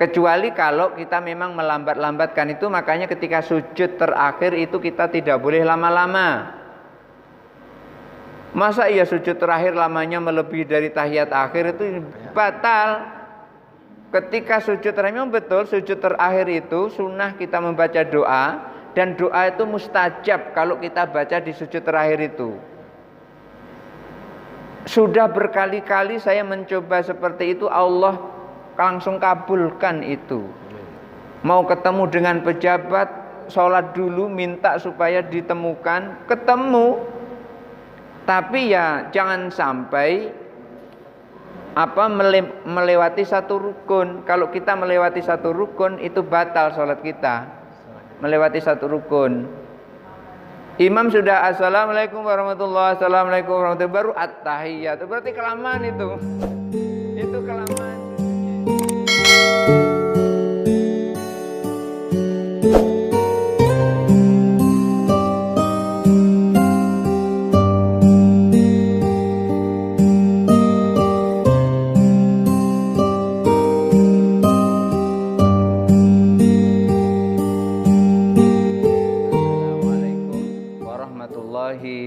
Kecuali kalau kita memang melambat-lambatkan itu, makanya ketika sujud terakhir itu kita tidak boleh lama-lama. Masa iya sujud terakhir lamanya melebihi dari tahiyat akhir, itu batal. Ketika sujud terakhir, memang betul sujud terakhir itu sunnah kita membaca doa, dan doa itu mustajab kalau kita baca di sujud terakhir itu. Sudah berkali-kali saya mencoba seperti itu, Allah langsung kabulkan itu. Mau ketemu dengan pejabat, sholat dulu minta supaya ditemukan, ketemu. Tapi ya jangan sampai melewati satu rukun. Kalau kita melewati satu rukun itu batal sholat kita. Melewati satu rukun. Imam sudah assalamualaikum warahmatullahi wabarakatuh, assalamualaikum warahmatullahi wabarakatuh, baru at-tahiyyat. Berarti kelamaan itu. Itu kelamaan.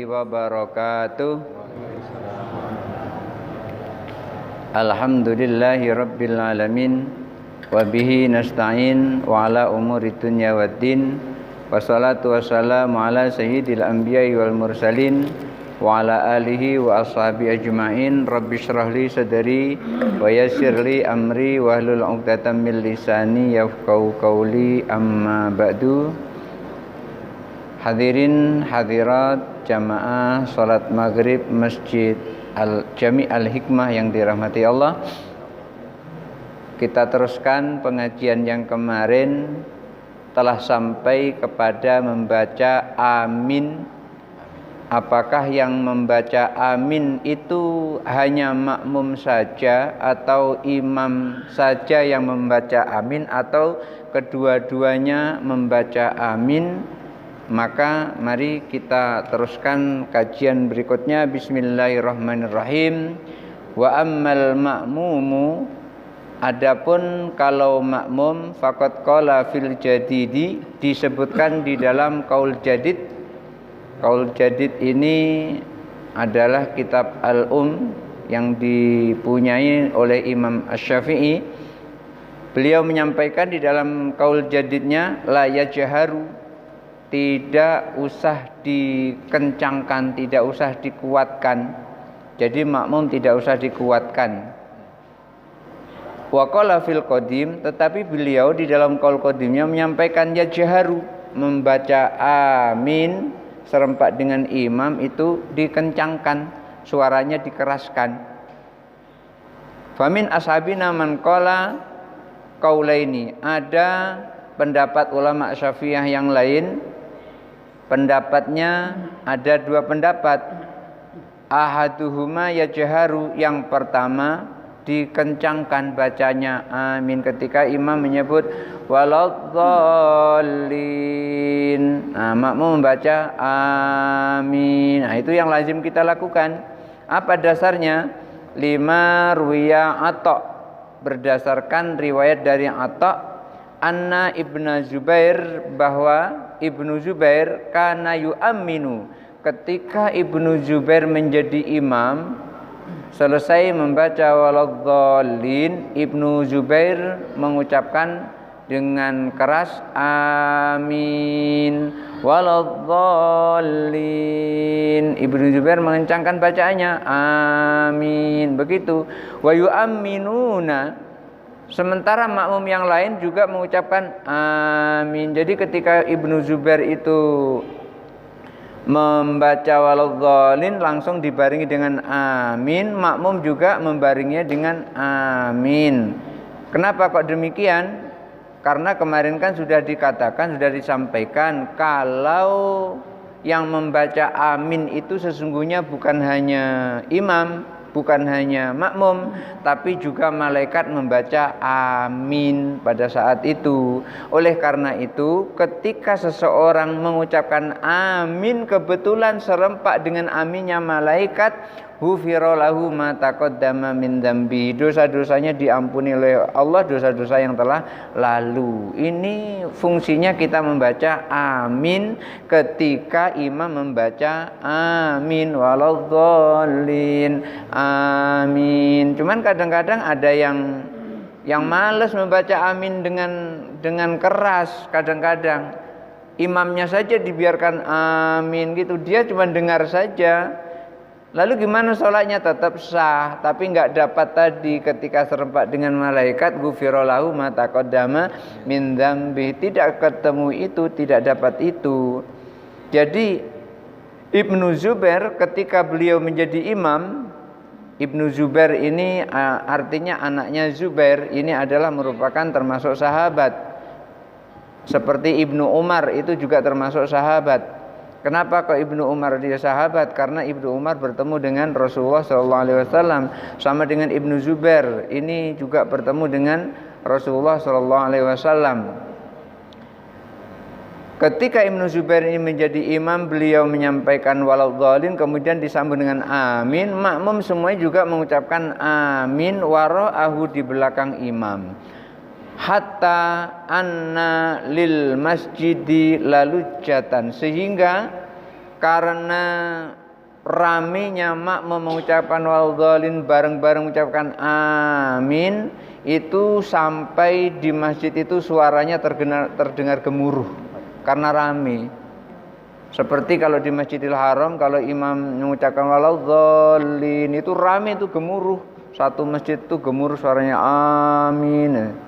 Wabarakatuh. Alhamdulillahi rabbil alamin, wa bihi nasta'in wa ala umuri dunya waddin, wassalatu wassalamu ala sayyidil anbiya'i wal mursalin wa ala alihi wa ashabi ajma'in. Rabbi shrah li sadri wa yassir li amri wa hlul 'uqdatam min lisani yafqahu qawli, amma ba'du. Hadirin hadirat jamaah salat maghrib Masjid Al-Jami' Al-Hikmah yang dirahmati Allah. Kita teruskan pengajian yang kemarin, telah sampai kepada membaca amin. Apakah yang membaca amin itu hanya makmum saja atau imam saja yang membaca amin, atau kedua-duanya membaca amin? Maka mari kita teruskan kajian berikutnya. Bismillahirrahmanirrahim. Wa ammal ma'mumu, adapun kalau makmum, faqad qala fil jadidi, disebutkan di dalam Qaul Jadid. Qaul Jadid ini adalah kitab yang dipunyai oleh Imam Asy-Syafi'i. Beliau menyampaikan di dalam Qaul Jadidnya, la yajharu, tidak usah dikencangkan, tidak usah dikuatkan. Jadi makmum tidak usah dikuatkan. Wa qala fil qadim, tetapi beliau di dalam qaul qadimnya menyampaikan yajharu, membaca amin serempak dengan imam itu dikencangkan, suaranya dikeraskan. Famin ashabina man qala qaulaini, ada pendapat ulama Syafi'iyah yang lain. Pendapatnya ada dua pendapat. Ahaduhuma yajharu, yang pertama dikencangkan bacanya amin ketika imam menyebut waladhdallin. Nah, makmum membaca amin. Nah, itu yang lazim kita lakukan. Apa dasarnya? Lima ruwiya Atha, berdasarkan riwayat dari Atha, anna Ibnu Zubair, bahwa Ibnu Zubair kana yu'amminu, ketika Ibnu Zubair menjadi imam, selesai membaca waladhdallin, Ibnu Zubair mengucapkan dengan keras amin waladhdallin. Ibnu Zubair mengencangkan bacaannya amin, begitu. Wa yu'amminuna, sementara makmum yang lain juga mengucapkan amin. Jadi ketika Ibnu Zubair itu membaca waladhdallin langsung dibarengi dengan amin, makmum juga membarenginya dengan amin. Kenapa kok demikian? Karena kemarin kan sudah dikatakan, sudah disampaikan, kalau yang membaca amin itu sesungguhnya bukan hanya imam, bukan hanya makmum, tapi juga malaikat membaca amin pada saat itu. Oleh karena itu, ketika seseorang mengucapkan amin kebetulan serempak dengan aminnya malaikat, ghufira lahu ma taqaddama min dzambi. Dosa-dosanya diampuni oleh Allah, dosa-dosa yang telah lalu. Ini fungsinya kita membaca amin ketika imam membaca amin waladhdallin. Amin. Cuman kadang-kadang ada yang malas membaca amin dengan keras. Kadang-kadang imamnya saja dibiarkan amin gitu, dia cuma dengar saja. Lalu gimana sholatnya? Tetap sah, tapi nggak dapat tadi ketika serempak dengan malaikat ghufira lahu ma taqaddama min dzambi. Tidak ketemu itu, tidak dapat itu. Jadi Ibnu Zubair ketika beliau menjadi imam, Ibnu Zubair ini artinya anaknya Zubair, ini adalah merupakan termasuk sahabat. Seperti Ibnu Umar itu juga termasuk sahabat. Kenapa kok Ibnu Umar dia sahabat? Karena Ibnu Umar bertemu dengan Rasulullah SAW. Sama dengan Ibnu Zubair, ini juga bertemu dengan Rasulullah SAW. Ketika Ibnu Zubair ini menjadi imam, beliau menyampaikan waladhdallin, kemudian disambung dengan amin. Makmum semuanya juga mengucapkan amin wara'ahu di belakang imam. Hatta anna lil masjidi lalujatan, sehingga karena ramenya makmum mengucapkan waladhdallin bareng-bareng mengucapkan amin, itu sampai di masjid itu suaranya terdengar gemuruh karena rame. Seperti kalau di Masjidil Haram, kalau imam mengucapkan waladhdallin itu rame, itu gemuruh. Satu masjid itu gemuruh suaranya amin.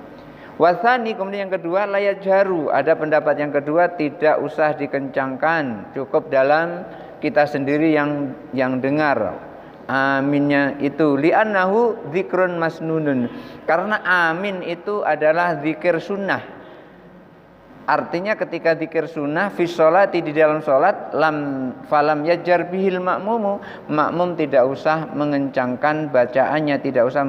Wasani, kemudian yang kedua layat jaru. Ada pendapat yang kedua, tidak usah dikencangkan, cukup dalam kita sendiri yang dengar aminnya itu. Li'annahu dzikrun masnunun, karena amin itu adalah zikir sunnah. Artinya ketika zikir sunnah fi sholati, di dalam sholat, falam yajar bihil makmumu, makmum tidak usah mengencangkan bacaannya, tidak usah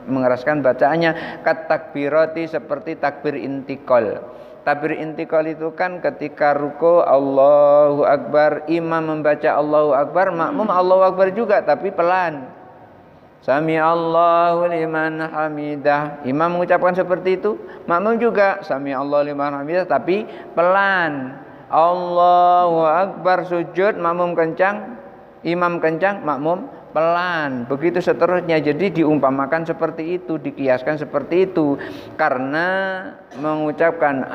mengeraskan bacaannya. Kat takbirati, seperti takbir intikal. Takbir intikal itu kan ketika ruku Allahu Akbar, imam membaca Allahu Akbar, makmum Allahu Akbar juga tapi pelan. Sami Allahu liman hamidah. Imam mengucapkan seperti itu, makmum juga Sami Allahu liman hamidah tapi pelan. Allahu Akbar sujud, makmum kencang, imam kencang, makmum pelan. Begitu seterusnya. Jadi diumpamakan seperti itu, dikiaskan seperti itu. Karena mengucapkan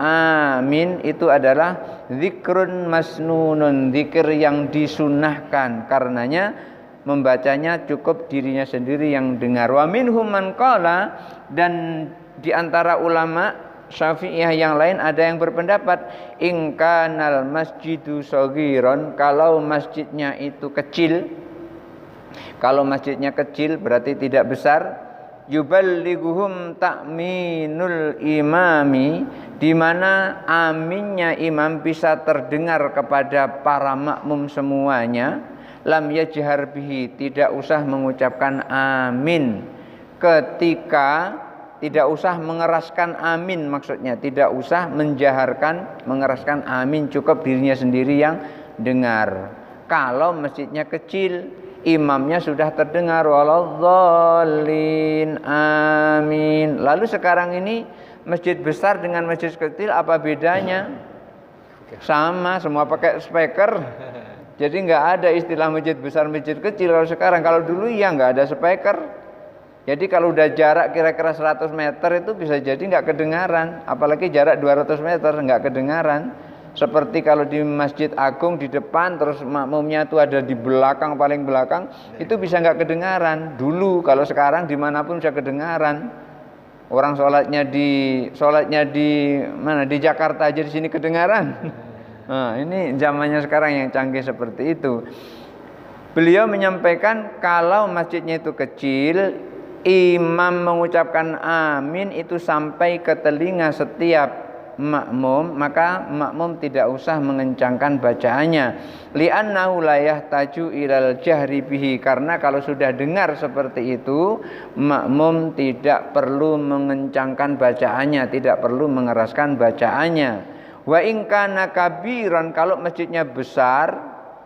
amin itu adalah zikrun masnunun, zikir yang disunnahkan. Karenanya membacanya cukup dirinya sendiri yang dengar. Wa minhum man qala, dan di antara ulama Syafi'iyah yang lain ada yang berpendapat in kanal masjidu shaghiran, kalau masjidnya itu kecil. Kalau masjidnya kecil berarti tidak besar. Yuballighuhum ta'minul imami, di mana aminnya imam bisa terdengar kepada para makmum semuanya. Lam yajhar bihi, tidak usah mengucapkan amin. Ketika tidak usah mengeraskan amin, maksudnya tidak usah mengeraskan amin, cukup dirinya sendiri yang dengar. Kalau masjidnya kecil, imamnya sudah terdengar waladhdallin amin. Lalu sekarang ini masjid besar dengan masjid kecil apa bedanya? Sama, semua pakai speaker. Jadi nggak ada istilah masjid besar, masjid kecil kalau sekarang. Kalau dulu ya nggak ada speaker. Jadi kalau udah jarak kira-kira 100 meter itu bisa jadi nggak kedengaran. Apalagi jarak 200 meter nggak kedengaran. Seperti kalau di Masjid Agung di depan, terus makmumnya itu ada di belakang, paling belakang, itu bisa nggak kedengaran. Dulu, kalau sekarang dimanapun bisa kedengaran. Orang sholatnya di mana, di Jakarta aja di sini kedengaran. Nah, ini zamannya sekarang yang canggih seperti itu. Beliau menyampaikan kalau masjidnya itu kecil, imam mengucapkan amin itu sampai ke telinga setiap makmum, maka makmum tidak usah mengencangkan bacaannya. Li'annahu la yahtaju ilal jahri bihi, karena kalau sudah dengar seperti itu, makmum tidak perlu mengencangkan bacaannya, tidak perlu mengeraskan bacaannya. Wa in kana kabiran, kalau masjidnya besar,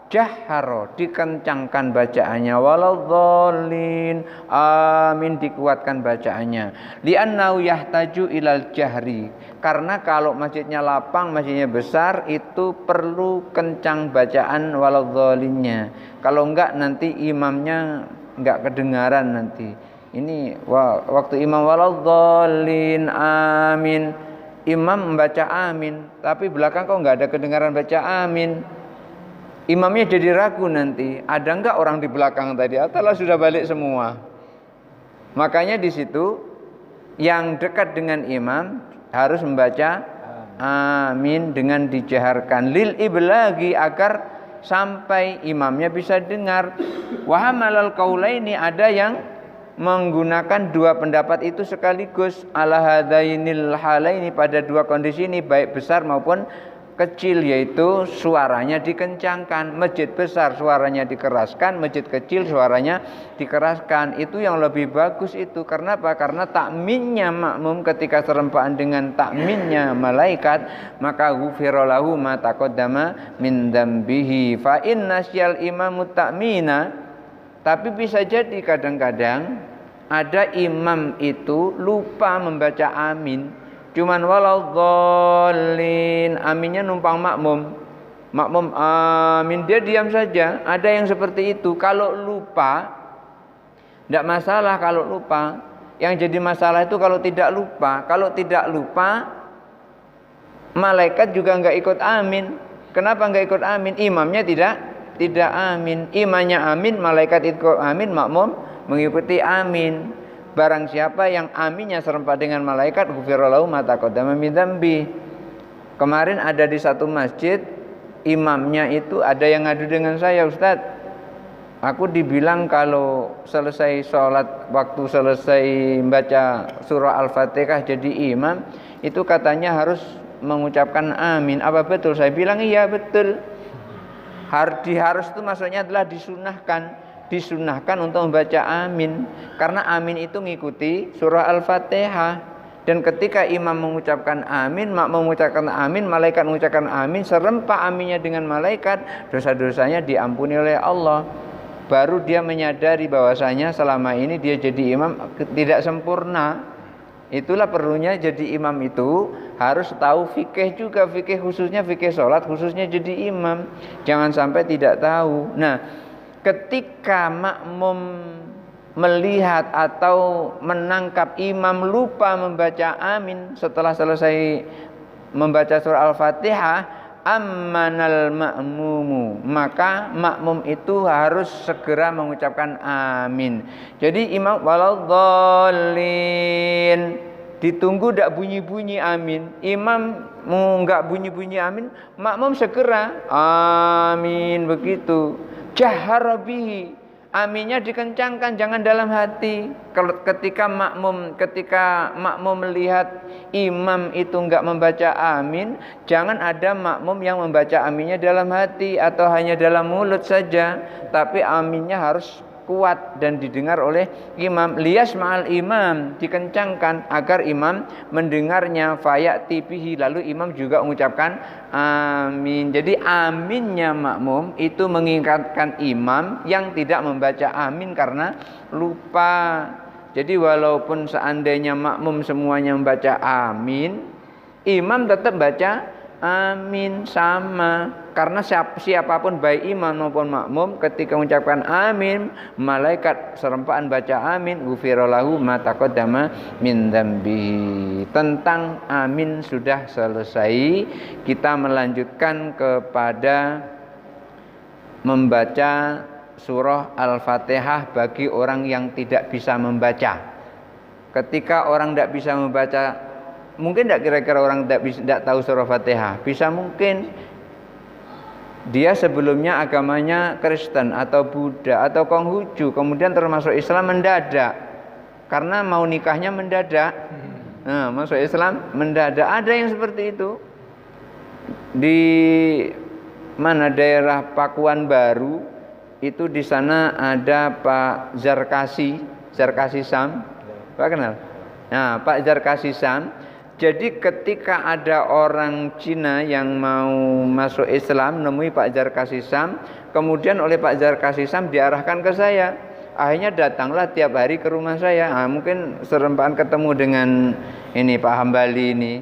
jaharo dikencangkan bacaannya, waladhdallin amin dikuatkan bacaannya, li'annahu yahtaju ilal jahri, karena kalau masjidnya lapang, masjidnya besar, itu perlu kencang bacaan waladhdallinnya. Kalau enggak nanti imamnya enggak kedengaran nanti. Ini waktu imam waladhdallin amin, imam membaca amin, tapi belakang kok enggak ada kedengaran baca amin. Imamnya jadi ragu nanti, ada enggak orang di belakang tadi atau sudah balik semua. Makanya di situ yang dekat dengan imam harus membaca amin dengan dijaharkan, lil iblagi, agar sampai imamnya bisa dengar. Wa hamalal qaulaini, ada yang menggunakan dua pendapat itu sekaligus, ala hadainil halaini, pada dua kondisi ini, baik besar maupun kecil, yaitu suaranya dikencangkan. Masjid besar suaranya dikeraskan, masjid kecil suaranya dikeraskan. Itu yang lebih bagus itu. Karena apa? Karena takminnya makmum ketika serempaan dengan takminnya malaikat, maka ghufira lahu ma taqaddama min dzambihi fa inna syal imamu ta'mina. Tapi bisa jadi kadang-kadang ada imam itu lupa membaca amin, cuman waladhdallin, aminnya numpang makmum. Makmum amin, dia diam saja. Ada yang seperti itu. Kalau lupa, tidak masalah kalau lupa. Yang jadi masalah itu kalau tidak lupa. Kalau tidak lupa, malaikat juga enggak ikut amin. Kenapa enggak ikut amin? Imamnya tidak amin. Imamnya amin, malaikat ikut amin, makmum mengikuti amin. Barang siapa yang aminnya serempak dengan malaikat, ghufira lahu ma taqaddama min dzambi. Kemarin ada di satu masjid, imamnya itu ada yang ngadu dengan saya, Ustaz, aku dibilang kalau selesai sholat, waktu selesai membaca surah Al-Fatihah jadi imam, itu katanya harus mengucapkan amin. Apa betul? Saya bilang iya betul. Harus itu maksudnya adalah disunahkan untuk membaca amin, karena amin itu mengikuti surah Al-Fatihah. Dan ketika imam mengucapkan amin, makmum mengucapkan amin, malaikat mengucapkan amin, serempak aminnya dengan malaikat, dosa-dosanya diampuni oleh Allah. Baru dia menyadari bahwasanya selama ini dia jadi imam tidak sempurna. Itulah perlunya jadi imam itu harus tahu fikih juga, fikih khususnya fikih sholat, khususnya jadi imam. Jangan sampai tidak tahu. Nah, ketika makmum melihat atau menangkap imam lupa membaca amin setelah selesai membaca surah Al-Fatihah, ammanal ma'mumu, maka makmum itu harus segera mengucapkan amin. Jadi imam waladhdallin, ditunggu tidak bunyi-bunyi amin. Imam enggak bunyi-bunyi amin, makmum segera amin, begitu. Jahara bihi, aminnya dikencangkan, jangan dalam hati. Kalau ketika makmum melihat imam itu enggak membaca amin, jangan ada makmum yang membaca aminnya dalam hati atau hanya dalam mulut saja, tapi aminnya harus kuat dan didengar oleh imam. Liyas ma'al imam, dikencangkan agar imam mendengarnya. Fayati bihi, lalu imam juga mengucapkan amin. Jadi aminnya makmum itu mengingatkan imam yang tidak membaca amin karena lupa. Jadi walaupun seandainya makmum semuanya membaca amin, imam tetap baca amin sama. Karena siapapun baik imam maupun makmum ketika mengucapkan amin, malaikat serempaan baca amin, ghufira lahu ma taqaddama min dzambihi. Tentang amin sudah selesai. Kita melanjutkan kepada membaca surah Al-Fatihah bagi orang yang tidak bisa membaca. Ketika orang tidak bisa membaca, mungkin tidak kira-kira orang tidak tahu surah Fatihah? Bisa mungkin. Dia sebelumnya agamanya Kristen atau Buddha atau Konghucu, kemudian termasuk Islam mendadak karena mau nikahnya mendadak. Nah, masuk Islam mendadak. Ada yang seperti itu. Di mana daerah Pakuan Baru itu, di sana ada Pak Zarkasi Sam. Pak kenal? Nah, Pak Zarkasi Sam Jadi ketika ada orang Cina yang mau masuk Islam, nemui Pak Jar Kasisam, kemudian oleh Pak Jar Kasisam diarahkan ke saya. Akhirnya datanglah tiap hari ke rumah saya. Mungkin serempaan ketemu dengan ini Pak Hambali ini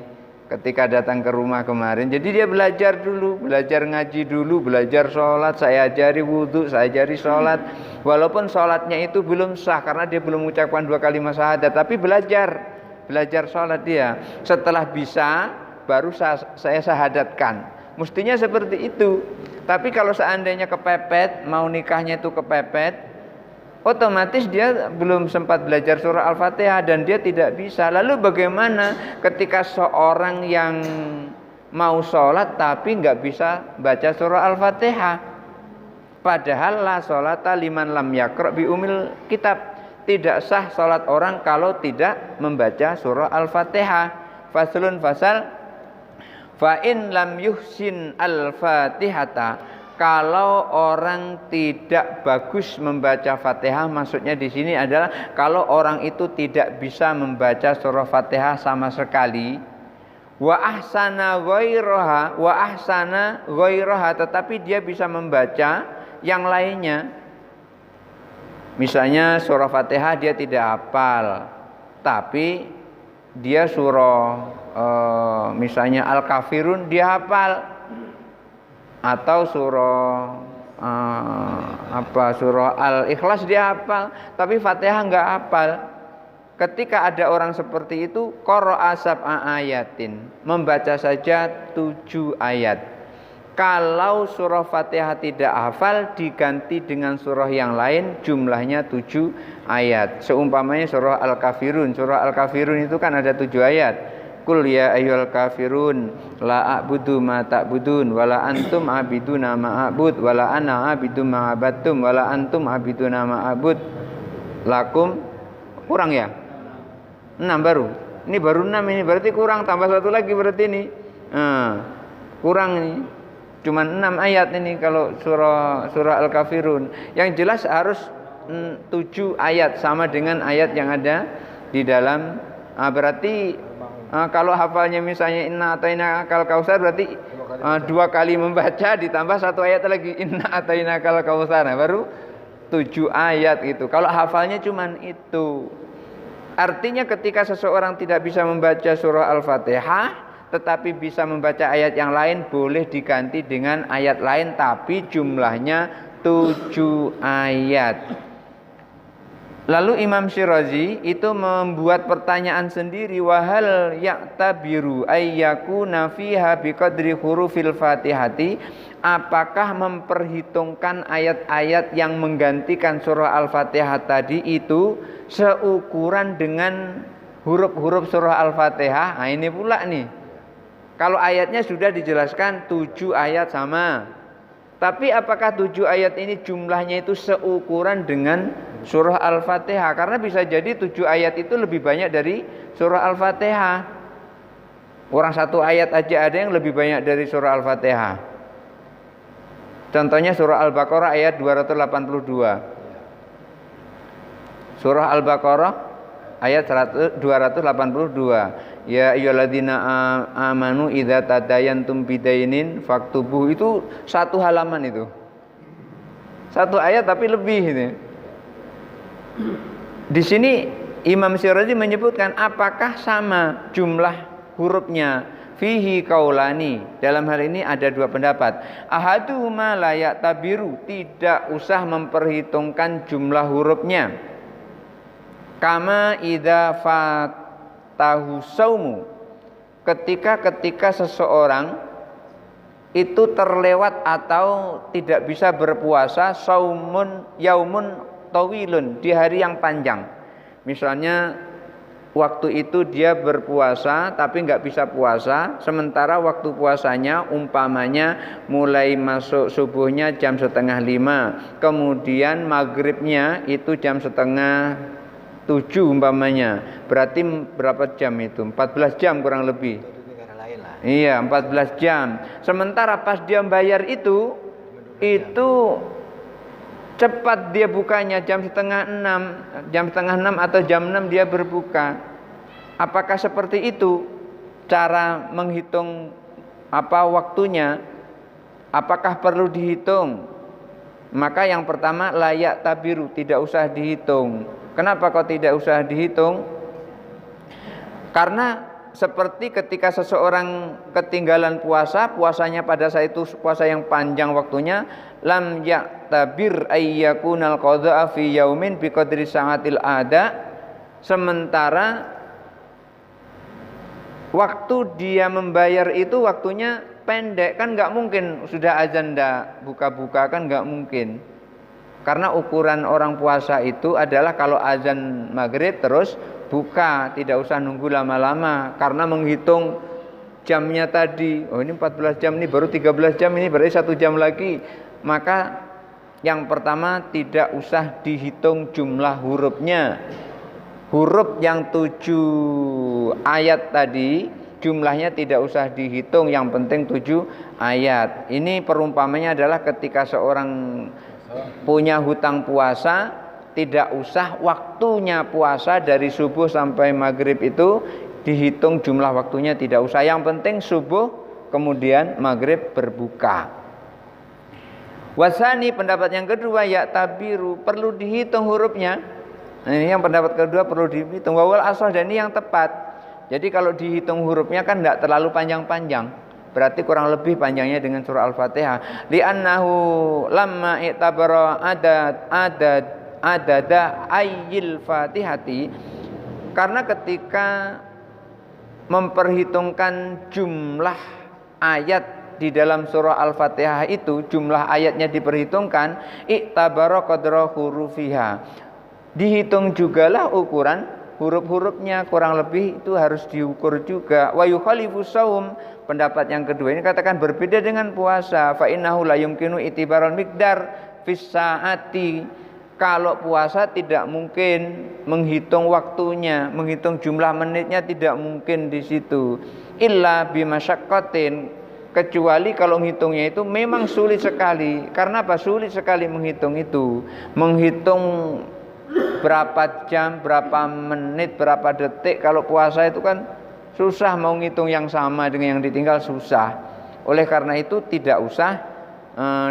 ketika datang ke rumah kemarin. Jadi dia belajar dulu, belajar ngaji dulu, belajar sholat, saya ajari wudhu, saya ajari sholat. Walaupun sholatnya itu belum sah karena dia belum mengucapkan 2 kalimat syahadat, tapi belajar sholat dia. Setelah bisa baru saya syahadatkan. Mestinya seperti itu. Tapi kalau seandainya kepepet, mau nikahnya itu kepepet, otomatis dia belum sempat belajar surah Al-Fatihah dan dia tidak bisa. Lalu bagaimana ketika seorang yang mau sholat tapi nggak bisa baca surah Al-Fatihah? Padahal la sholata liman lam yaqra bi umil kitab. Tidak sah sholat orang kalau tidak membaca surah Al-Fatihah. Faslun fasal, fa in lam yuhsin al-Fatihata. Kalau orang tidak bagus membaca Fatihah, maksudnya di sini adalah kalau orang itu tidak bisa membaca surah Fatihah sama sekali. Wa ahsana ghairaha, tetapi dia bisa membaca yang lainnya. Misalnya surah Fatihah dia tidak hafal, tapi dia surah misalnya Al-Kafirun dia hafal, atau surah surah Al-Ikhlas dia hafal, tapi Fatihah enggak hafal. Ketika ada orang seperti itu, qara'a sab'a ayatin, membaca saja 7 ayat. Kalau surah Fatihah tidak hafal, diganti dengan surah yang lain, jumlahnya 7 ayat. Seumpamanya surah Al-Kafirun. Surah Al-Kafirun itu kan ada 7 ayat. Qul ya ayyuhal kafirun la a'budu ma ta'budun wala antum abiduna ma a'bud wala ana abidu ma abattum wala antum abiduna ma a'bud lakum. Kurang ya? 6 baru. Ini baru 6 ini, berarti kurang, tambah 1 lagi berarti ini. Kurang ini. Cuman 6 ayat ini kalau surah Al-Kafirun. Yang jelas harus 7 ayat sama dengan ayat yang ada di dalam. Berarti kalau hafalnya misalnya inna ataina kal kausar, berarti 2 kali membaca ditambah 1 ayat lagi inna ataina kal kausar, baru 7 ayat itu. Kalau hafalnya cuman itu. Artinya ketika seseorang tidak bisa membaca surah Al-Fatihah tetapi bisa membaca ayat yang lain, boleh diganti dengan ayat lain tapi jumlahnya 7 ayat. Lalu Imam Syirazi itu membuat pertanyaan sendiri, wahal ya'tabiru ayyakuna fiha biqadri hurufil Fatihati, apakah memperhitungkan ayat-ayat yang menggantikan surah Al-Fatihah tadi itu seukuran dengan huruf-huruf surah Al-Fatihah? Nah ini pula nih. Kalau ayatnya sudah dijelaskan 7 ayat sama, tapi apakah 7 ayat ini jumlahnya itu seukuran dengan surah Al-Fatihah? Karena bisa jadi 7 ayat itu lebih banyak dari surah Al-Fatihah. Orang 1 ayat aja ada yang lebih banyak dari surah Al-Fatihah. Contohnya surah Al-Baqarah ayat 282. Surah Al-Baqarah ayat 282. Ya ayyuhalladzina amanu idza tadayantum bidainin faktubuh, itu 1 halaman itu. 1 ayat tapi lebih itu. Di sini Imam Syirazi menyebutkan apakah sama jumlah hurufnya. Fihi kaulani, dalam hal ini ada 2 pendapat. Ahaduhuma la ya'tabiru, tidak usah memperhitungkan jumlah hurufnya. Kama idza fatahu saumu, ketika seseorang itu terlewat atau tidak bisa berpuasa yaumun tawilun, di hari yang panjang. Misalnya waktu itu dia berpuasa tapi nggak bisa puasa, sementara waktu puasanya umpamanya mulai masuk subuhnya jam 4:30, kemudian maghribnya itu jam 6:30 umpamanya, berarti berapa jam itu? 14 jam kurang lebih. Iya, 14 jam. Sementara pas dia bayar itu cepat dia bukanya jam 5:30 atau jam 6 dia berbuka. Apakah seperti itu? cara menghitung waktunya, apakah perlu dihitung? Maka yang pertama layak tabiru, tidak usah dihitung. Kenapa kok tidak usah dihitung? Karena seperti ketika seseorang ketinggalan puasa, puasanya pada saat itu puasa yang panjang waktunya, lam ya'tabir ayyakunal qadha'a fi yaumin biqadri sa'atil ada. Sementara waktu dia membayar itu waktunya pendek, kan nggak mungkin sudah azan dah buka-buka, kan nggak mungkin. Karena ukuran orang puasa itu adalah kalau azan maghrib terus buka, tidak usah nunggu lama-lama. Karena menghitung jamnya tadi, oh ini 14 jam, ini baru 13 jam, ini berarti 1 jam lagi. Maka yang pertama tidak usah dihitung jumlah hurufnya. Huruf yang 7 ayat tadi jumlahnya tidak usah dihitung, yang penting 7 ayat. Ini perumpamanya adalah ketika seorang punya hutang puasa, tidak usah waktunya puasa dari subuh sampai maghrib itu dihitung jumlah waktunya, tidak usah. Yang penting subuh kemudian maghrib berbuka. Wasani, pendapat yang kedua, ya tabiru, perlu dihitung hurufnya. Ini yang pendapat kedua, perlu dihitung. Wawal asal, dan ini yang tepat. Jadi kalau dihitung hurufnya kan tidak terlalu panjang-panjang. Berarti kurang lebih panjangnya dengan surah Al-Fatihah. Li'annahu lamma i'tabara adada ayyil fatihati. Karena ketika memperhitungkan jumlah ayat di dalam surah Al-Fatihah itu, jumlah ayatnya diperhitungkan, i'tabara qadra hurufiha. Dihitung jugalah ukuran huruf-hurufnya, kurang lebih itu harus diukur juga. Wa yukhalifu shaum, pendapat yang kedua ini katakan berbeda dengan puasa. Fa innahu la yumkinu itibaral miqdar fis saati. Kalau puasa tidak mungkin menghitung waktunya, menghitung jumlah menitnya tidak mungkin di situ. Illa bimasyaqqatin, kecuali kalau menghitungnya itu memang sulit sekali. Karena apa? Sulit sekali menghitung itu. Menghitung berapa jam, berapa menit, berapa detik. Kalau puasa itu kan susah, mau ngitung yang sama dengan yang ditinggal susah. Oleh karena itu tidak usah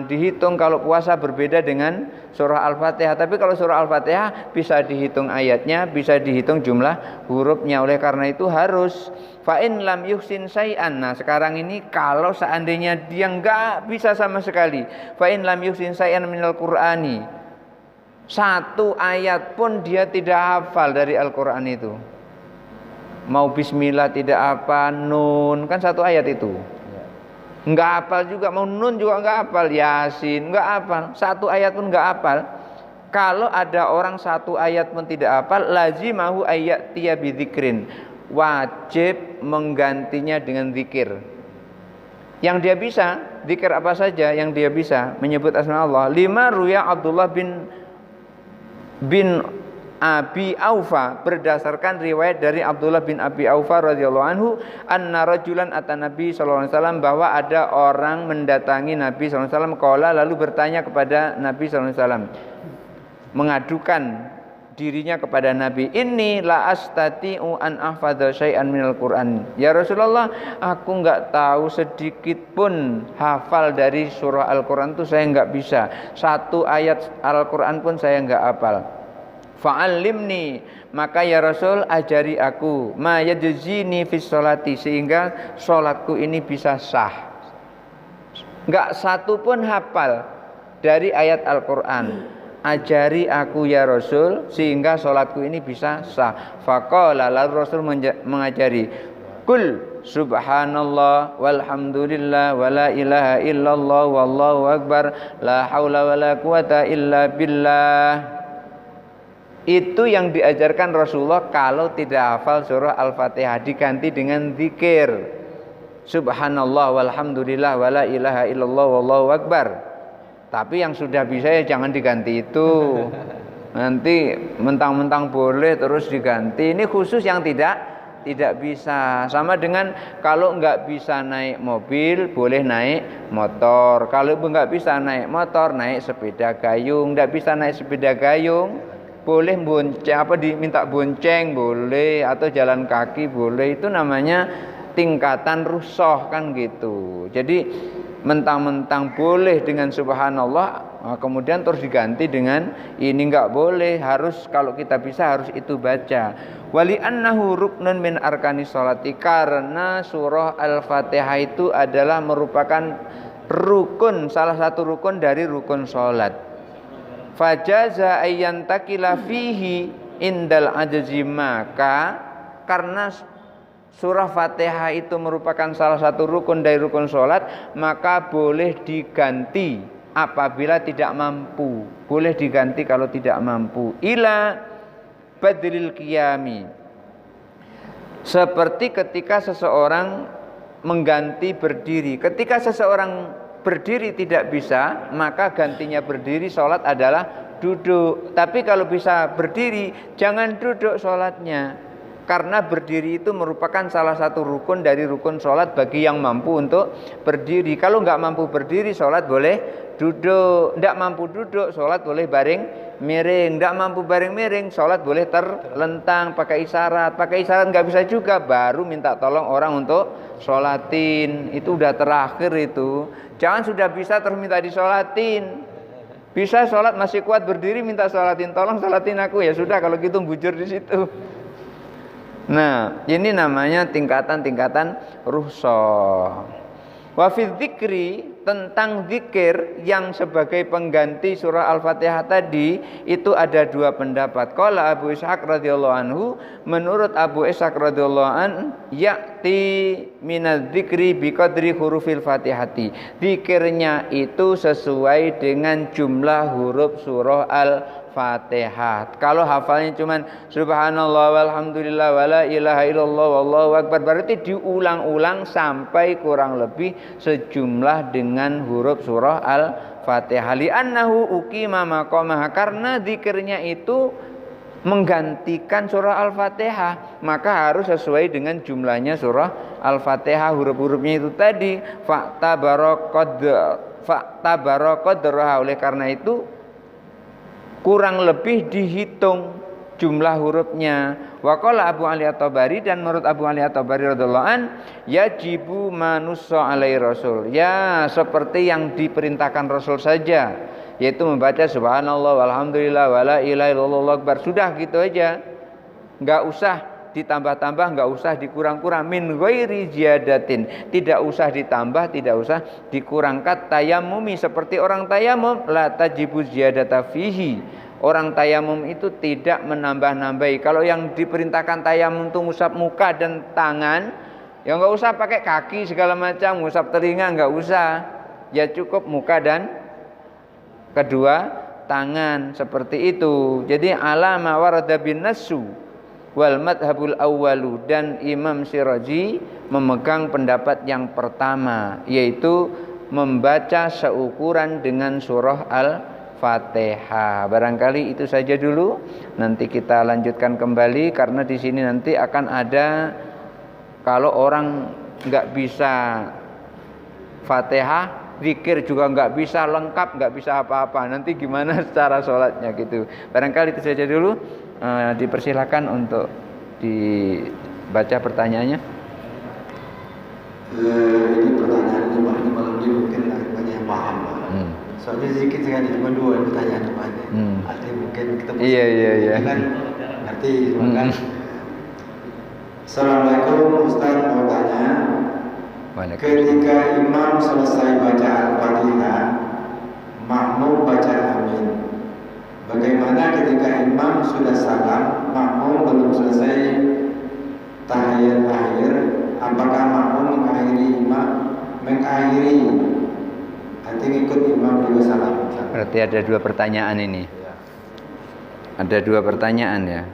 dihitung. Kalau puasa berbeda dengan surah Al-Fatihah. Tapi kalau surah Al-Fatihah bisa dihitung ayatnya, bisa dihitung jumlah hurufnya. Oleh karena itu harus fa'in lam yuhsin say'an. Nah sekarang ini kalau seandainya dia nggak bisa sama sekali, fa'in lam yuhsin say'an minal Qur'ani, 1 ayat pun dia tidak hafal dari Al-Quran itu. Mau bismillah tidak apa, nun kan 1 ayat itu. Enggak hafal juga, mau nun juga enggak hafal, yasin enggak hafal, 1 ayat pun enggak hafal. Kalau ada orang 1 ayat pun tidak hafal, lazimahu ayat tiya bidzikrin, wajib menggantinya dengan zikir. Yang dia bisa, zikir apa saja yang dia bisa, menyebut asma Allah. 5 ruya Abdullah bin Abi Aufa, berdasarkan riwayat dari Abdullah bin Abi Aufa radhiyallahu anhu, anna rajulan ata Nabi sallallahu alaihi wasallam, bahwa ada orang mendatangi Nabi sallallahu alaihi wasallam, qala, lalu bertanya kepada Nabi sallallahu alaihi wasallam, mengadukan dirinya kepada Nabi, inni la astati'u an ahfadha syai'an minal Qur'an. Ya Rasulullah, aku enggak tahu sedikit pun hafal dari surah Al-Qur'an itu, saya enggak bisa. 1 ayat Al-Qur'an pun saya enggak hafal. Fa'allimni, maka ya Rasul ajari aku, ma yajzini fis sholati, sehingga sholatku ini bisa sah. Enggak 1 pun hafal dari ayat Al-Qur'an. Ajari aku ya Rasul sehingga sholatku ini bisa sah. Faqala, lalu Rasul mengajari, kul subhanallah walhamdulillah wala ilaha illallah wallahu akbar la haula wala quwata illa billah. Itu yang diajarkan Rasulullah kalau tidak hafal surah Al-Fatihah, diganti dengan zikir subhanallah walhamdulillah wala ilaha illallah wallahu akbar. Tapi yang sudah bisa ya jangan diganti itu. Nanti mentang-mentang boleh terus diganti. Ini khusus yang tidak bisa. Sama dengan kalau nggak bisa naik mobil, boleh naik motor. Kalau nggak bisa naik motor, naik sepeda gayung. Nggak bisa naik sepeda gayung, boleh bonceng, diminta bonceng boleh, atau jalan kaki boleh. Itu namanya tingkatan rukhsah kan gitu. Jadi mentang-mentang boleh dengan subhanallah, kemudian terus diganti dengan ini enggak boleh, harus kalau kita bisa harus itu baca. Wali annahu ruknun min arkani sholati, karena surah Al-Fatihah itu adalah merupakan rukun, salah satu rukun dari rukun sholat. Fajaza ayyantakila fihi indal ajzi, maka karena surah Fatihah itu merupakan salah satu rukun dari rukun sholat, maka boleh diganti apabila tidak mampu. Boleh diganti kalau tidak mampu. Ila badril qiyami, seperti ketika seseorang mengganti berdiri. Ketika seseorang berdiri tidak bisa, maka gantinya berdiri sholat adalah duduk. Tapi kalau bisa berdiri, jangan duduk sholatnya, karena berdiri itu merupakan salah satu rukun dari rukun sholat bagi yang mampu untuk berdiri. Kalau nggak mampu berdiri, sholat boleh duduk. Nggak mampu duduk, sholat boleh baring miring. Nggak mampu baring miring, sholat boleh terlentang pakai isyarat. Pakai isyarat nggak bisa juga, baru minta tolong orang untuk sholatin. Itu udah terakhir itu. Jangan sudah bisa terus minta disolatin. Bisa sholat masih kuat berdiri, minta sholatin, tolong sholatin aku, ya sudah kalau gitu bujur di situ. Nah, ini namanya tingkatan-tingkatan rukhsah. Wa fi dzikri, tentang zikir yang sebagai pengganti surah Al-Fatihah tadi, itu ada dua pendapat. Qala Abu Ishaq radhiyallahu anhu, menurut Abu Ishaq radhiyallahu an, ya'ti minadz dzikri biqadri hurufil Fatihati. Zikirnya itu sesuai dengan jumlah huruf surah Al-Fatihah. Kalau hafalnya cuman subhanallah walhamdulillah wala ilaha illallah wallahu akbar, berarti diulang-ulang sampai kurang lebih sejumlah dengan huruf surah Al-Fatihah. Li'annahu uqima maqamaha, karena zikirnya itu menggantikan surah Al-Fatihah, maka harus sesuai dengan jumlahnya surah Al-Fatihah, huruf-hurufnya itu tadi. Fa'tabaraqadraha, oleh karena itu kurang lebih dihitung jumlah hurufnya. Wa qala Abu Ali At-Tabari, dan menurut Abu Ali At-Tabari radhiyallahu an, yajibu manussa alai rasul, ya seperti yang diperintahkan Rasul saja, yaitu membaca subhanallah walhamdulillah wala ilaha illallah akbar. Sudah gitu aja, enggak usah ditambah-tambah, enggak usah dikurang-kurang. Min ghairi ziyadatin, tidak usah ditambah, tidak usah dikurangkan. Tayamumi, seperti orang tayamum, la tajibu ziyadata fihi, orang tayamum itu tidak menambah-nambahi. Kalau yang diperintahkan tayamum itu ngusap muka dan tangan, ya enggak usah pakai kaki segala macam, ngusap telinga enggak usah, ya cukup muka dan kedua tangan, seperti itu. Jadi alama warada bin nasu wal madhabul awwalu, dan Imam Syirazi memegang pendapat yang pertama, yaitu membaca seukuran dengan surah Al-Fatihah. Barangkali itu saja dulu, nanti kita lanjutkan kembali, karena di sini nanti akan ada, kalau orang nggak bisa Fatihah, zikir juga nggak bisa lengkap, nggak bisa apa-apa, nanti gimana cara sholatnya gitu. Barangkali itu saja dulu. Dipersilakan untuk dibaca pertanyaannya. Ini pertanyaan ini malam ini mungkin banyak yang paham, Pak. Soalnya sedikit sekali, cuma dua pertanyaan depannya. Artinya mungkin kita Iya. Kan ngerti, kan. Assalamualaikum Ustaz, mau tanya. Ketika imam selesai baca Al-Fatihah, makmum baca amin. Bagaimana ketika imam sudah salam, makmum belum selesai tahiyat akhir, apakah makmum mengakhiri artinya ikut imam juga salam? Berarti ada dua pertanyaan ini. Ada dua pertanyaan ya.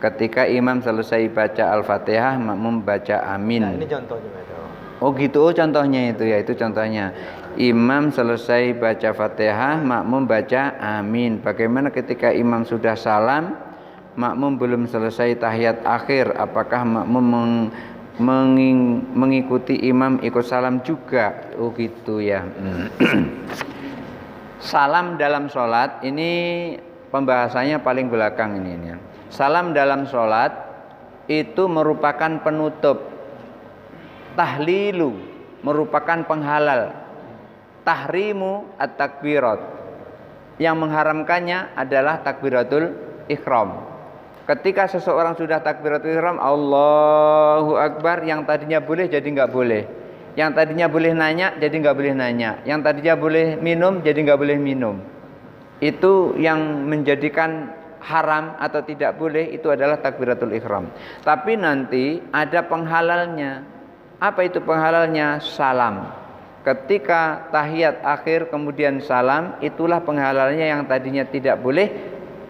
Ketika imam selesai baca Al-Fatihah, makmum baca amin. Nah, ini contohnya. Oh gitu, contohnya itu ya, itu contohnya. Imam selesai baca Fatihah, makmum baca amin. Bagaimana ketika imam sudah salam, makmum belum selesai tahiyat akhir, apakah makmum mengikuti imam ikut salam juga? Oh gitu ya. Salam dalam sholat ini pembahasannya paling belakang ini. Salam dalam sholat itu merupakan penutup. tahlilu merupakan penghalal, tahrimu at-takbirat, yang mengharamkannya adalah takbiratul ihram. Ketika seseorang sudah takbiratul ihram, Allahu Akbar, yang tadinya boleh jadi nggak boleh, yang tadinya boleh nanya jadi nggak boleh nanya, yang tadinya boleh minum jadi nggak boleh minum. Itu yang menjadikan haram atau tidak boleh, itu adalah takbiratul ihram. Tapi nanti ada penghalalnya. Apa itu penghalalnya? Salam. Ketika tahiyat akhir kemudian salam, itulah penghalalnya yang tadinya tidak boleh,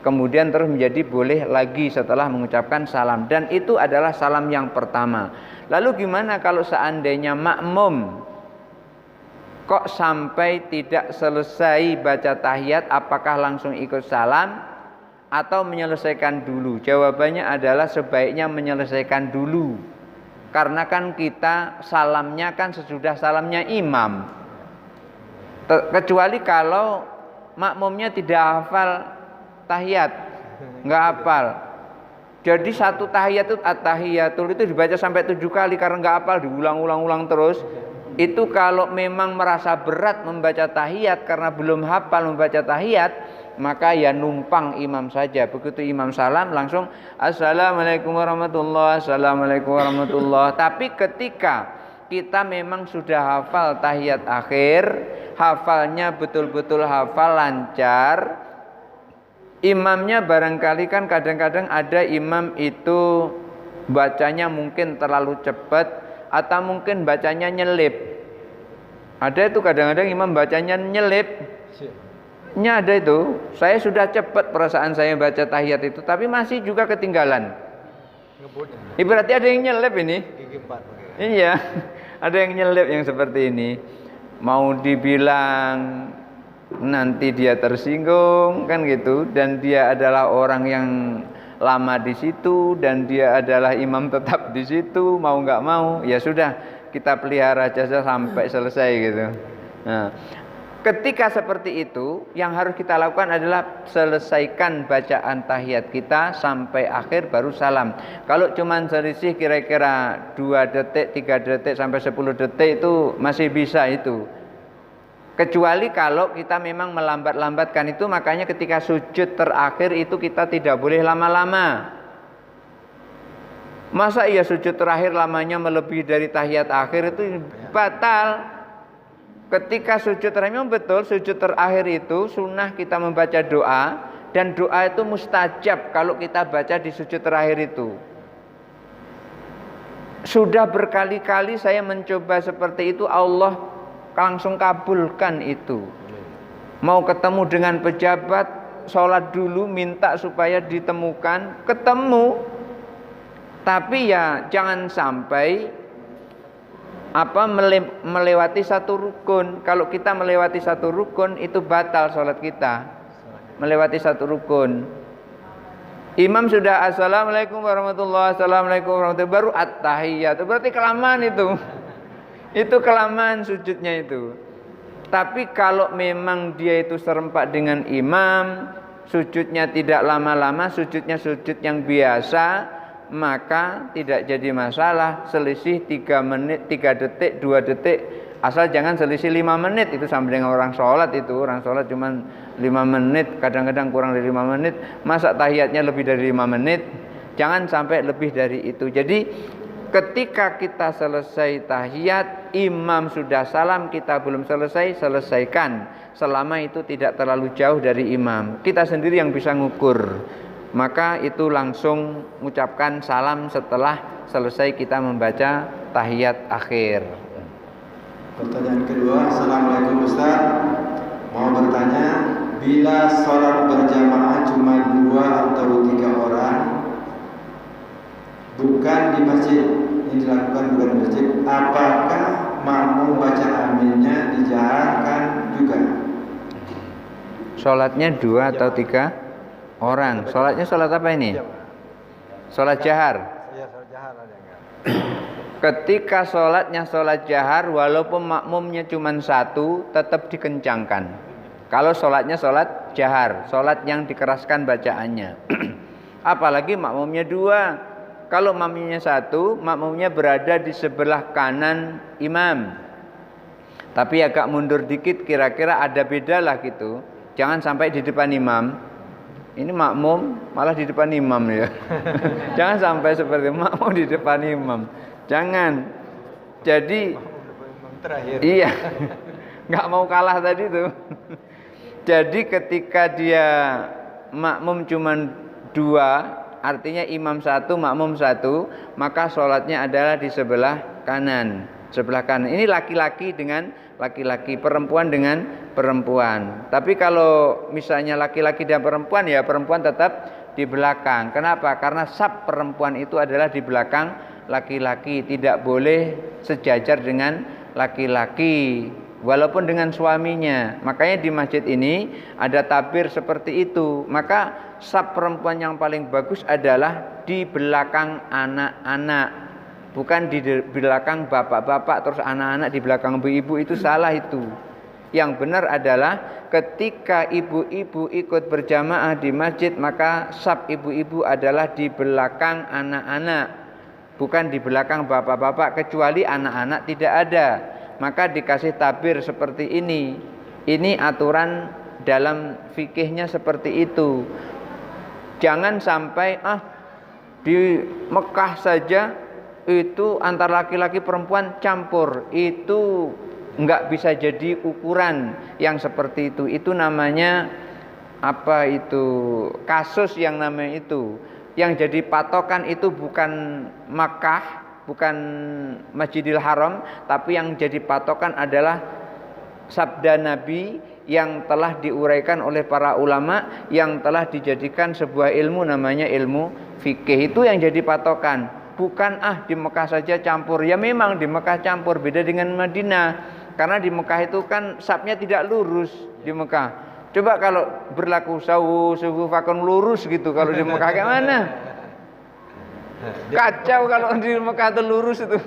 kemudian terus menjadi boleh lagi setelah mengucapkan salam. Dan itu adalah salam yang pertama. Lalu gimana kalau seandainya makmum kok sampai tidak selesai baca tahiyat, apakah langsung ikut salam atau menyelesaikan dulu? Jawabannya adalah sebaiknya menyelesaikan dulu. Karena kan kita salamnya kan sesudah salamnya imam. Kecuali kalau makmumnya tidak hafal tahiyat, nggak hafal. Jadi satu tahiyat itu at-tahiyatul itu dibaca sampai 7 kali karena nggak hafal, diulang-ulang terus. Itu kalau memang merasa berat membaca tahiyat karena belum hafal membaca tahiyat, maka ya numpang imam saja. Begitu imam salam langsung assalamualaikum warahmatullahi, assalamualaikum warahmatullahi. Tapi ketika kita memang sudah hafal tahiyat akhir, hafalnya betul-betul hafal lancar, imamnya barangkali kan kadang-kadang ada imam itu bacanya mungkin terlalu cepat atau mungkin bacanya nyelip. Ada itu kadang-kadang imam bacanya nyelip. Ada itu. Saya sudah cepat perasaan saya baca tahiyat itu, tapi masih juga ketinggalan. Berarti ada yang nyelip ini. Iya, ada yang nyelip yang seperti ini. Mau dibilang nanti dia tersinggung kan gitu, dan dia adalah orang yang lama di situ dan dia adalah imam tetap di situ, mau nggak mau ya sudah kita pelihara aja sampai selesai gitu. Nah, ketika seperti itu yang harus kita lakukan adalah selesaikan bacaan tahiyat kita sampai akhir baru salam. Kalau cuman selisih kira-kira 2 detik, 3 detik sampai 10 detik itu masih bisa itu. Kecuali kalau kita memang melambat-lambatkan itu, makanya ketika sujud terakhir itu kita tidak boleh lama-lama. Masa iya sujud terakhir lamanya melebihi dari tahiyat akhir, itu batal. Ketika sujud terakhir memang betul, sujud terakhir itu sunnah kita membaca doa, dan doa itu mustajab kalau kita baca di sujud terakhir itu. Sudah berkali-kali saya mencoba seperti itu, Allah langsung kabulkan itu. Mau ketemu dengan pejabat, sholat dulu minta supaya ditemukan, ketemu. Tapi ya jangan sampai melewati satu rukun. Kalau kita melewati satu rukun itu batal sholat kita. Melewati satu rukun. Imam sudah assalamualaikum warahmatullahi, assalamualaikum warahmatullahi, baru at-tahiyat. Berarti kelamaan itu. Itu kelamaan sujudnya itu. Tapi kalau memang dia itu serempak dengan imam, sujudnya tidak lama-lama, sujudnya sujud yang biasa, maka tidak jadi masalah. Selisih 3 menit, 3 detik, 2 detik, asal jangan selisih 5 menit. Itu sama dengan orang sholat itu. Orang sholat cuma 5 menit, kadang-kadang kurang dari 5 menit. Masa tahiyatnya lebih dari 5 menit? Jangan sampai lebih dari itu. Jadi ketika kita selesai tahiyat, imam sudah salam, kita belum selesai, selesaikan. Selama itu tidak terlalu jauh dari imam. Kita sendiri yang bisa ngukur. Maka itu langsung mengucapkan salam setelah selesai kita membaca tahiyat akhir. Pertanyaan kedua, assalamualaikum Ustaz. Mau bertanya, bila sholat berjamaah cuma 2 atau 3 orang, bukan di masjid, yang dilakukan bukan di masjid, apakah makmum baca aminnya dijaharkan juga? Sholatnya 2 atau 3 orang. Sholatnya sholat apa ini? Sholat jahar. Iya, sholat jahar ada enggak? Ketika sholatnya sholat jahar, walaupun makmumnya cuma 1, tetap dikencangkan. Kalau sholatnya sholat jahar, sholat yang dikeraskan bacaannya. Apalagi makmumnya 2. Kalau makmumnya satu, makmumnya berada di sebelah kanan imam. Tapi agak mundur dikit, kira-kira ada beda lah gitu. Jangan sampai di depan imam. Ini makmum malah di depan imam ya. Jangan sampai seperti makmum di depan imam. Jangan. Jadi terakhir. iya, nggak mau kalah tadi tuh. Jadi ketika dia makmum cuman 2, artinya imam 1, makmum 1, maka sholatnya adalah di sebelah kanan. Sebelah kanan. Ini laki-laki dengan laki-laki, perempuan dengan perempuan. Tapi kalau misalnya laki-laki dan perempuan, ya perempuan tetap di belakang. Kenapa? Karena saf perempuan itu adalah di belakang laki-laki, tidak boleh sejajar dengan laki-laki walaupun dengan suaminya. Makanya di masjid ini ada tabir seperti itu. Maka saf perempuan yang paling bagus adalah di belakang anak-anak, bukan di belakang bapak-bapak terus anak-anak di belakang ibu-ibu. Itu salah itu. Yang benar adalah ketika ibu-ibu ikut berjamaah di masjid, maka saf ibu-ibu adalah di belakang anak-anak, bukan di belakang bapak-bapak, kecuali anak-anak tidak ada. Maka dikasih tabir seperti ini. Ini aturan dalam fikihnya seperti itu. Jangan sampai di Mekah saja itu antara laki-laki perempuan campur. Itu enggak bisa jadi ukuran yang seperti itu. Itu namanya apa itu? Kasus yang namanya itu. Yang jadi patokan itu bukan Makkah, bukan Masjidil Haram, tapi yang jadi patokan adalah sabda Nabi yang telah diuraikan oleh para ulama, yang telah dijadikan sebuah ilmu namanya ilmu fikih. Itu yang jadi patokan. Bukan di Mekah saja campur. Ya memang di Mekah campur, beda dengan Madinah. Karena di Mekah itu kan safnya tidak lurus di Mekah. Coba kalau berlaku sufufakun lurus gitu, kalau di Mekah kayak mana? Kacau kalau di Mekah itu lurus itu.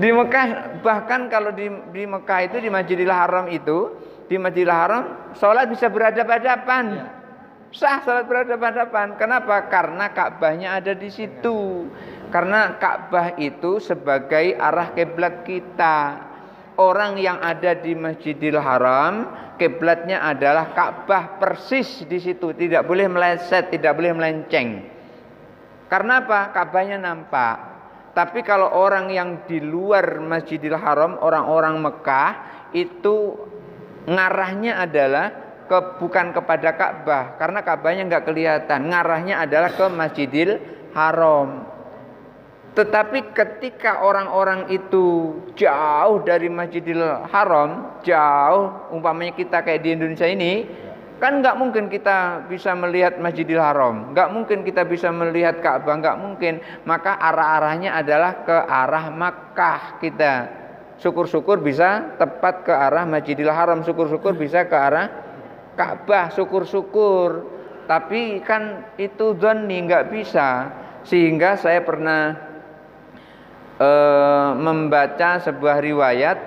Di Mekah, bahkan kalau di Mekah itu, di Masjidil Haram itu, di Masjidil Haram sholat bisa berhadapan-hadapan. Sah salat berhadapan-hadapan. Kenapa? Karena Ka'bahnya ada di situ. Karena Ka'bah itu sebagai arah kiblat kita. Orang yang ada di Masjidil Haram, kiblatnya adalah Ka'bah persis di situ. Tidak boleh meleset, tidak boleh melenceng. Karena apa? Ka'bahnya nampak. Tapi kalau orang yang di luar Masjidil Haram, orang-orang Mekah, itu ngarahnya adalah bukan kepada Ka'bah, karena Ka'bahnya nggak kelihatan. Ngarahnya adalah ke Masjidil Haram. Tetapi ketika orang-orang itu jauh dari Masjidil Haram, jauh, umpamanya kita kayak di Indonesia ini, kan nggak mungkin kita bisa melihat Masjidil Haram, nggak mungkin kita bisa melihat Ka'bah, nggak mungkin. Maka arah-arahnya adalah ke arah Makkah kita. Syukur-syukur bisa tepat ke arah Masjidil Haram, syukur-syukur bisa ke arah Ka'bah, syukur-syukur. Tapi kan itu dzanni, nggak bisa. Sehingga saya pernah membaca sebuah riwayat,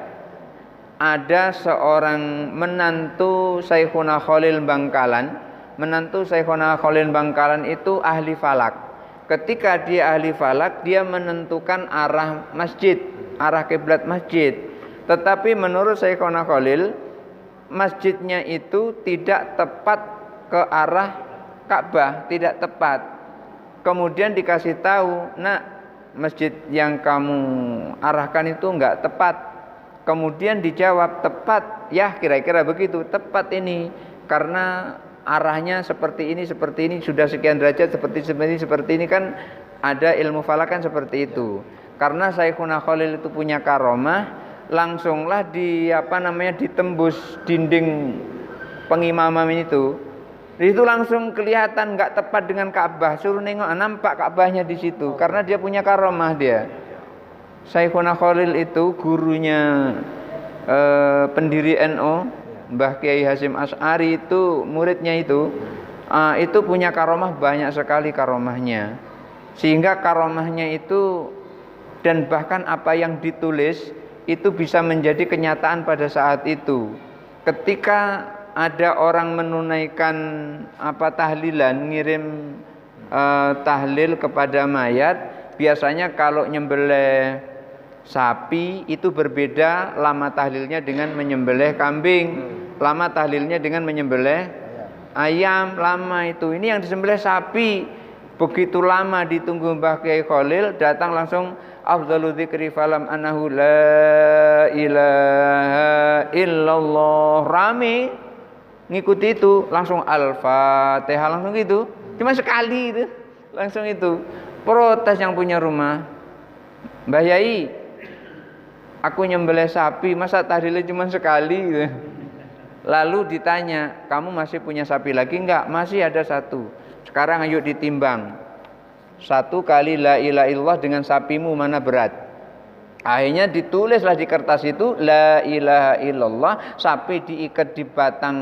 ada seorang menantu Syekhuna Khalil Bangkalan. Menantu Syekhuna Khalil Bangkalan itu ahli falak. Ketika dia ahli falak, dia menentukan arah masjid, arah kiblat masjid. Tetapi menurut Syekhuna Khalil, masjidnya itu tidak tepat ke arah Ka'bah, tidak tepat. Kemudian dikasih tahu, "Nak, masjid yang kamu arahkan itu enggak tepat." Kemudian dijawab, "Tepat." Ya, kira-kira begitu, tepat ini. Karena arahnya seperti ini, sudah sekian derajat, seperti ini kan ada ilmu falak kan seperti itu. Karena Syekhuna Khalil itu punya karomah, langsunglah ditembus dinding pengimaman itu. Itu langsung kelihatan nggak tepat dengan Ka'bah. Suruh nengok, nampak Ka'bahnya di situ. Karena dia punya karomah dia. Syekhuna Khalil itu gurunya pendiri NU, Mbah Kiai Hasyim Asy'ari, itu muridnya itu punya karomah, banyak sekali karomahnya. Sehingga karomahnya itu dan bahkan apa yang ditulis itu bisa menjadi kenyataan pada saat itu. Ketika ada orang menunaikan tahlilan, ngirim tahlil kepada mayat. Biasanya kalau nyembelih sapi itu berbeda lama tahlilnya dengan menyembelih kambing. Lama tahlilnya dengan menyembelih ayam, lama itu. Ini yang disembelih sapi. Begitu lama ditunggu Mbah Kiai Khalil, datang langsung afdhalu dzikri falam annahu la ilaha illallah. Rame ngikuti itu, langsung Al-Fatihah, langsung gitu. Cuma sekali itu, langsung itu. Protes yang punya rumah. Mbah Yai, aku nyembelih sapi, masa tahlilnya cuma sekali gitu. Lalu ditanya, kamu masih punya sapi lagi enggak? Masih ada satu. Sekarang ayo ditimbang. 1 kali la ilaha illallah dengan sapimu mana berat? Akhirnya ditulislah di kertas itu la ilaha illallah, sapi diikat di batang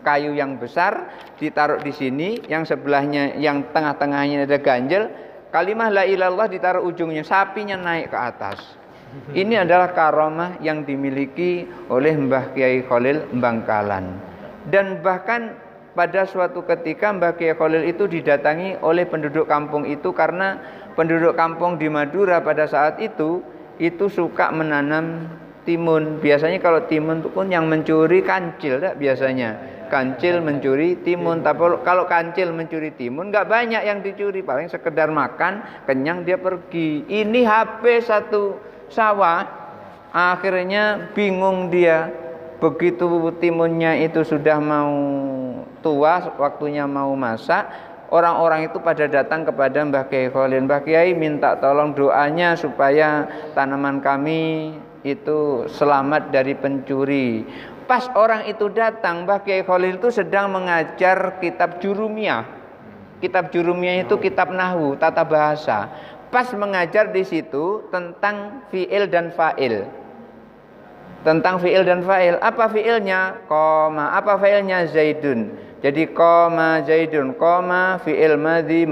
kayu yang besar, ditaruh di sini, yang sebelahnya, yang tengah-tengahnya ada ganjel. Kalimah la ilaha illallah ditaruh ujungnya, sapinya naik ke atas. Ini adalah karamah yang dimiliki oleh Mbah Kiai Khalil Bangkalan. Dan bahkan pada suatu ketika Mbah Kiai Khalil itu didatangi oleh penduduk kampung itu, karena penduduk kampung di Madura pada saat itu suka menanam timun. Biasanya kalau timun itu pun yang mencuri kancil, tak? Biasanya kancil mencuri timun. Tapi kalau kancil mencuri timun nggak banyak yang dicuri, paling sekedar makan, kenyang dia pergi. Ini habis satu sawah, akhirnya bingung dia. Begitu timunnya itu sudah mau tua, waktunya mau masak, orang-orang itu pada datang kepada Mbah Kiai Khalil. Mbah Kiai minta tolong doanya supaya tanaman kami itu selamat dari pencuri. Pas orang itu datang, Mbah Kiai Khalil itu sedang mengajar kitab Jurumiyah. Kitab Jurumiyah itu kitab nahwu, tata bahasa. Pas mengajar di situ tentang fi'il dan fa'il. Tentang fi'il dan fa'il. Apa fi'ilnya? Qoma. Apa fa'ilnya? Zaidun. Jadi qoma Zaidun. Qoma fi'il madhi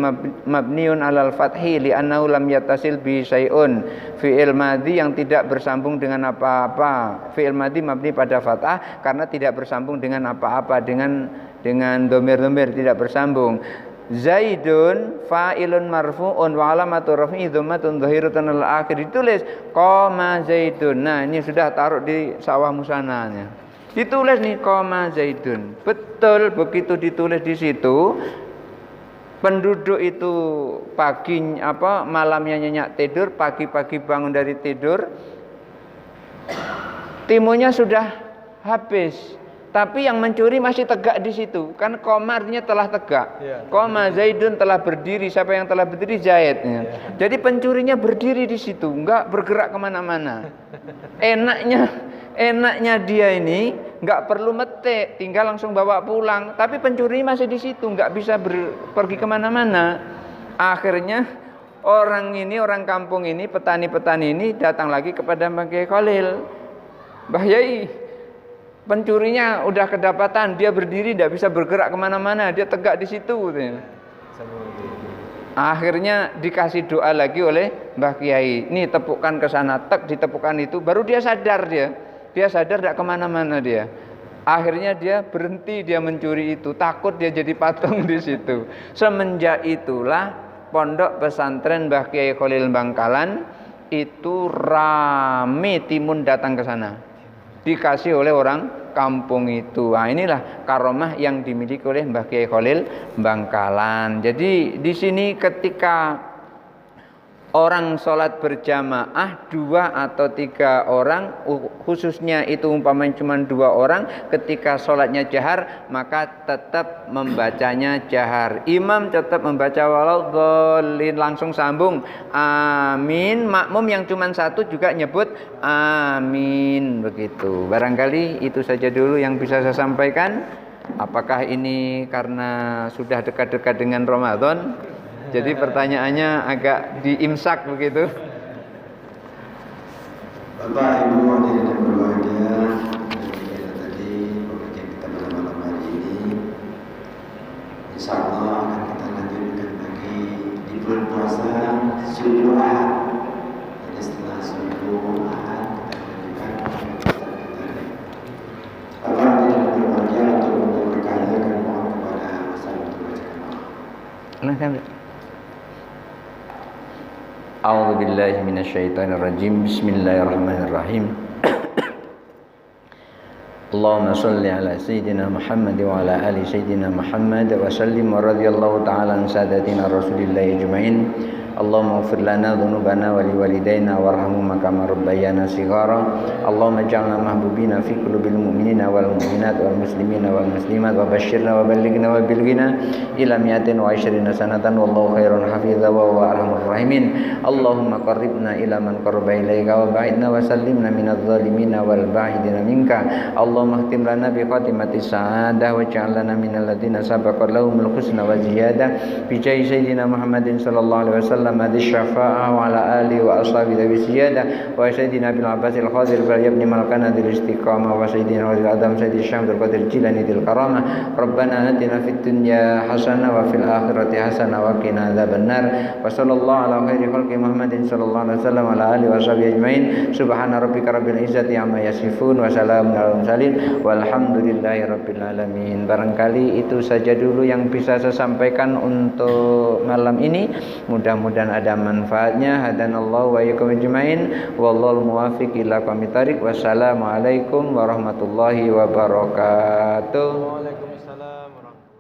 mabniun alal fathi li'annahu lam yattasil bi syai'un. Fi'il madhi yang tidak bersambung dengan apa-apa. Fi'il madhi mabni pada fathah karena tidak bersambung dengan apa-apa, dengan dhamir-dhamir tidak bersambung. Zaidun fa'ilun marfu'un wa alamatu raf'i dhammatun dhahiratun al-akhir. Ditulis qoma Zaidun. Nah, ini sudah taruh di sawah musananya. Ditulis nih qoma Zaidun. Betul, begitu ditulis di situ, penduduk itu malamnya nyenyak tidur, pagi-pagi bangun dari tidur, timunnya sudah habis. Tapi yang mencuri masih tegak di situ. Kan komarnya telah tegak. Koma Zaidun telah berdiri. Siapa yang telah berdiri? Zaid. Jadi pencurinya berdiri di situ, enggak bergerak kemana-mana. Enaknya dia ini enggak perlu metik, tinggal langsung bawa pulang. Tapi pencurinya masih di situ, enggak bisa pergi kemana-mana. Akhirnya orang kampung ini, petani-petani ini datang lagi kepada Mbah Kiai Khalil. Mbah Yai, pencurinya udah kedapatan, dia berdiri, tidak bisa bergerak kemana-mana, dia tegak di situ. Akhirnya dikasih doa lagi oleh Mbah Kiai. Ini tepukkan ke sana, ditepukkan itu, baru dia sadar dia sadar tidak kemana-mana dia. Akhirnya dia berhenti, dia mencuri itu, takut dia jadi patung di situ. Semenjak itulah pondok pesantren Mbah Kiai Khalil Bangkalan itu rame timun datang ke sana. Dikasih oleh orang kampung itu. Nah, inilah karomah yang dimiliki oleh Mbah Kiai Khalil Bangkalan. Jadi di sini ketika orang sholat berjamaah 2 atau 3 orang, khususnya itu umpamanya cuma 2 orang, ketika sholatnya jahar maka tetap membacanya jahar. Imam tetap membaca waladhdallin, langsung sambung amin. Makmum yang cuma 1 juga nyebut amin, begitu. Barangkali itu saja dulu yang bisa saya sampaikan. Apakah ini karena sudah dekat-dekat dengan Ramadan? Jadi pertanyaannya agak diimsak begitu. Bapak Ibu hadirin yang berbahagia, demikian tadi pembagian kita pada malam hari ini. Insya Allah akan kita lanjutkan lagi di bulan puasa subuh Ahad. Jadi setelah subuh Ahad kita lanjutkan kita. Bapak hadirin yang berbahagia, untuk berkaya akan mohon kepada masyarakat untuk bacakan. A'udzu billahi minasyaitonir rajim. Bismillahirrahmanirrahim. Allahumma shalli ala sayyidina Muhammad wa ala ali sayyidina Muhammad wa sallim wa radhiyallahu ta'ala an sadatina Rasulillahi ajma'in. Allahumma ighfir lana dhunubana wa liwalidayna warhamhuma kama rabbayana shighara. Allahumma ij'alna mahbubina fi qulubil mu'minina wal mu'minat wal muslimina wal muslimat wa basyirna wa ballighna wa bilghina ila mi'atin wa 'ishrina sanatan wallahu khairun hafidza wa huwa arhamur rahimin. Allahumma qarribna ila man qarraba ilaika wa ba'idna wa sallimna minadh zalimina wal ba'idina minka. Allahumma khtim lana bi khatimati sa'adah wa ij'al lana minal ladzina sabaqa lahumul husna wa ziyadah bi jahi sayyidina Muhammadin sallallahu alaihi wasallam hadis syafa'ah wa ala alihi wa ashabihi wa ziyadah wa sayyidina bil abbasil khadir wal yabni malkana dil istiqamah wa sayyidina wal adam sayyidi syamsul qadir jilani dil karamah. Rabbana atina fid dunya hasanah wa fil akhirati hasanah wa qina adzabannar. Wa sallallahu ala khairi khalqi Muhammadin sallallahu alaihi wasallam ala alihi wa sahbihi ajmain. Subhana rabbika rabbil izzati amma yasifun wa salamun alal mursalin walhamdulillahi rabbil alamin. Barangkali itu saja dulu yang bisa saya sampaikan untuk malam ini. Mudah-mudahan ada manfaatnya. Hadanallahu wa iyyakum ajmain. Wallahul muwaffiq ila aqwamit thariq. Wassalamualaikum warahmatullahi wabarakatuh. Waalaikumsalam warahmatullahi wabarakatuh.